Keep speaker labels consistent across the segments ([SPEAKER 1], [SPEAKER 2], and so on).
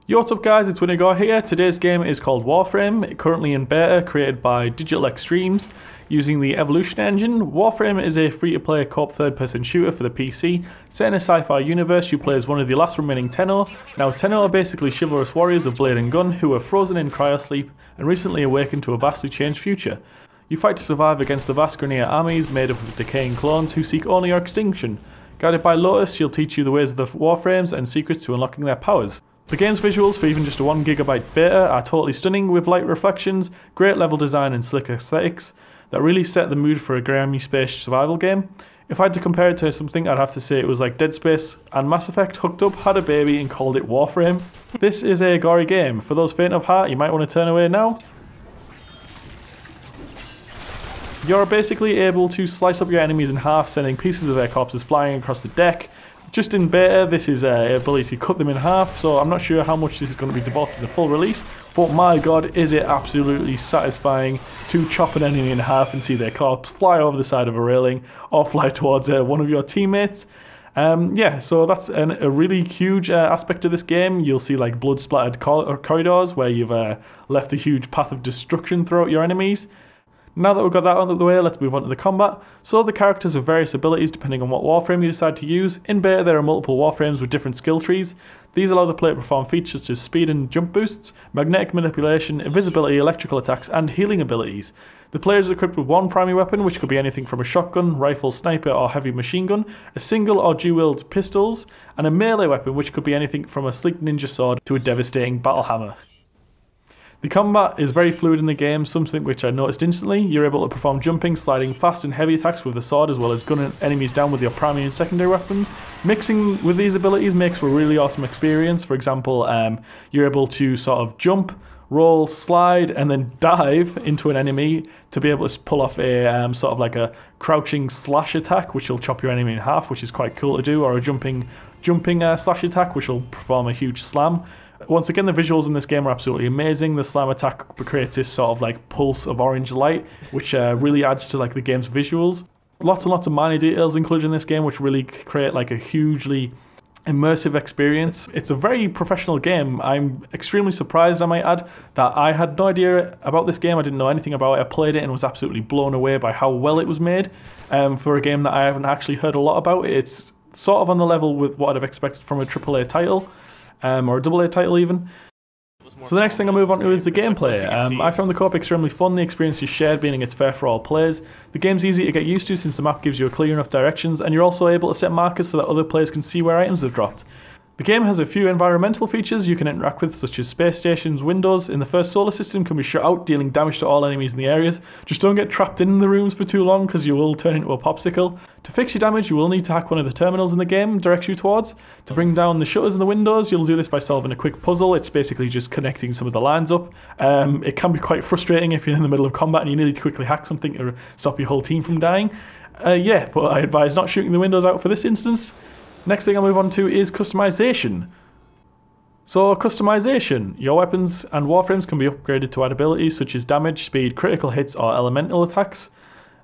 [SPEAKER 1] Yo, what's up guys, it's Wintergore here. Today's game is called Warframe, currently in beta, created by Digital Extremes using the Evolution engine. Warframe is a free-to-play co-op third-person shooter for the PC. Set in a sci-fi universe, you play as one of the last remaining Tenno. Now, Tenno are basically chivalrous warriors of blade and gun who were frozen in cryosleep and recently awakened to a vastly changed future. You fight to survive against the vast Grineer armies made up of decaying clones who seek only your extinction. Guided by Lotus, she'll teach you the ways of the Warframes and secrets to unlocking their powers. The game's visuals for even just a 1GB beta are totally stunning, with light reflections, great level design and slick aesthetics that really set the mood for a grimy space survival game. If I had to compare it to something, I'd have to say it was like Dead Space and Mass Effect hooked up, had a baby and called it Warframe. This is a gory game. For those faint of heart, you might want to turn away now. You're basically able to slice up your enemies in half, sending pieces of their corpses flying across the deck. Just in beta, this is an ability to cut them in half, so I'm not sure how much this is going to be developed in the full release, but my god, is it absolutely satisfying to chop an enemy in half and see their corpse fly over the side of a railing or fly towards one of your teammates. Yeah, so that's a really huge aspect of this game. You'll see like blood splattered corridors where you've left a huge path of destruction throughout your enemies. Now that we've got that out of the way, let's move on to the combat. So the characters have various abilities depending on what Warframe you decide to use. In beta there are multiple Warframes with different skill trees. These allow the player to perform features such as speed and jump boosts, magnetic manipulation, invisibility, electrical attacks and healing abilities. The player is equipped with one primary weapon, which could be anything from a shotgun, rifle, sniper or heavy machine gun, a single or dual-wielded pistols, and a melee weapon which could be anything from a sleek ninja sword to a devastating battle hammer. The combat is very fluid in the game, something which I noticed instantly. You're able to perform jumping, sliding, fast and heavy attacks with the sword, as well as gunning enemies down with your primary and secondary weapons. Mixing with these abilities makes for a really awesome experience. For example, you're able to sort of jump, roll, slide and then dive into an enemy to be able to pull off a sort of like a crouching slash attack, which will chop your enemy in half, which is quite cool to do, or a jumping slash attack, which will perform a huge slam. Once again, the visuals in this game are absolutely amazing. The slam attack creates this sort of like pulse of orange light, which really adds to like the game's visuals. Lots and lots of minor details included in this game, which really create like a hugely immersive experience. It's a very professional game. I'm extremely surprised, I might add, that I had no idea about this game. I didn't know anything about it. I played it and was absolutely blown away by how well it was made. For a game that I haven't actually heard a lot about, it's sort of on the level with what I'd have expected from a AAA title. Or a AA title even. So the next thing I move on to is the gameplay. I found the co-op extremely fun. The experience is shared, meaning it's fair for all players. The game's easy to get used to since the map gives you clear enough directions, and you're also able to set markers so that other players can see where items have dropped. The game has a few environmental features you can interact with, such as space stations, windows in the first solar system can be shut out, dealing damage to all enemies in the areas. Just don't get trapped in the rooms for too long, because you will turn into a popsicle. To fix your damage, you will need to hack one of the terminals in the game directs you towards. To bring down the shutters in the windows, you'll do this by solving a quick puzzle. It's basically just connecting some of the lines up. It can be quite frustrating if you're in the middle of combat and you need to quickly hack something to stop your whole team from dying. Yeah, but I advise not shooting the windows out for this instance. Next thing I'll move on to is customization. So customization. Your weapons and warframes can be upgraded to add abilities such as damage, speed, critical hits or elemental attacks.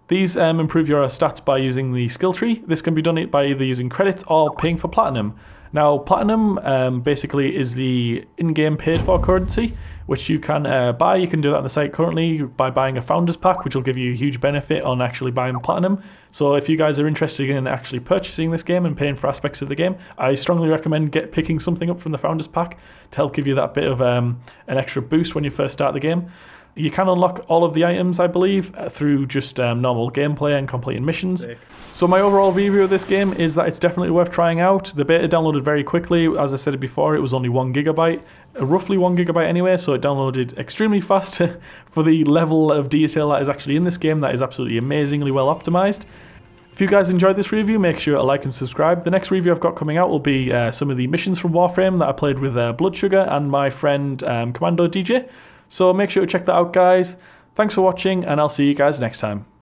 [SPEAKER 1] These improve your stats by using the skill tree. This can be done by either using credits or paying for platinum. Now platinum basically is the in-game paid for currency which you can buy. You can do that on the site currently by buying a founders pack, which will give you a huge benefit on actually buying platinum. So if you guys are interested in actually purchasing this game and paying for aspects of the game, I strongly recommend picking something up from the founders pack to help give you that bit of an extra boost when you first start the game. You can unlock all of the items, I believe, through just normal gameplay and completing missions. So my overall review of this game is that it's definitely worth trying out. The beta downloaded very quickly. As I said before, it was only 1GB, roughly 1GB anyway, so it downloaded extremely fast for the level of detail that is actually in this game. That is absolutely amazingly well optimized. If you guys enjoyed this review, make sure to like and subscribe. The next review I've got coming out will be some of the missions from Warframe that I played with Blood Sugar and my friend Commando DJ. So make sure to check that out, guys. Thanks for watching, and I'll see you guys next time.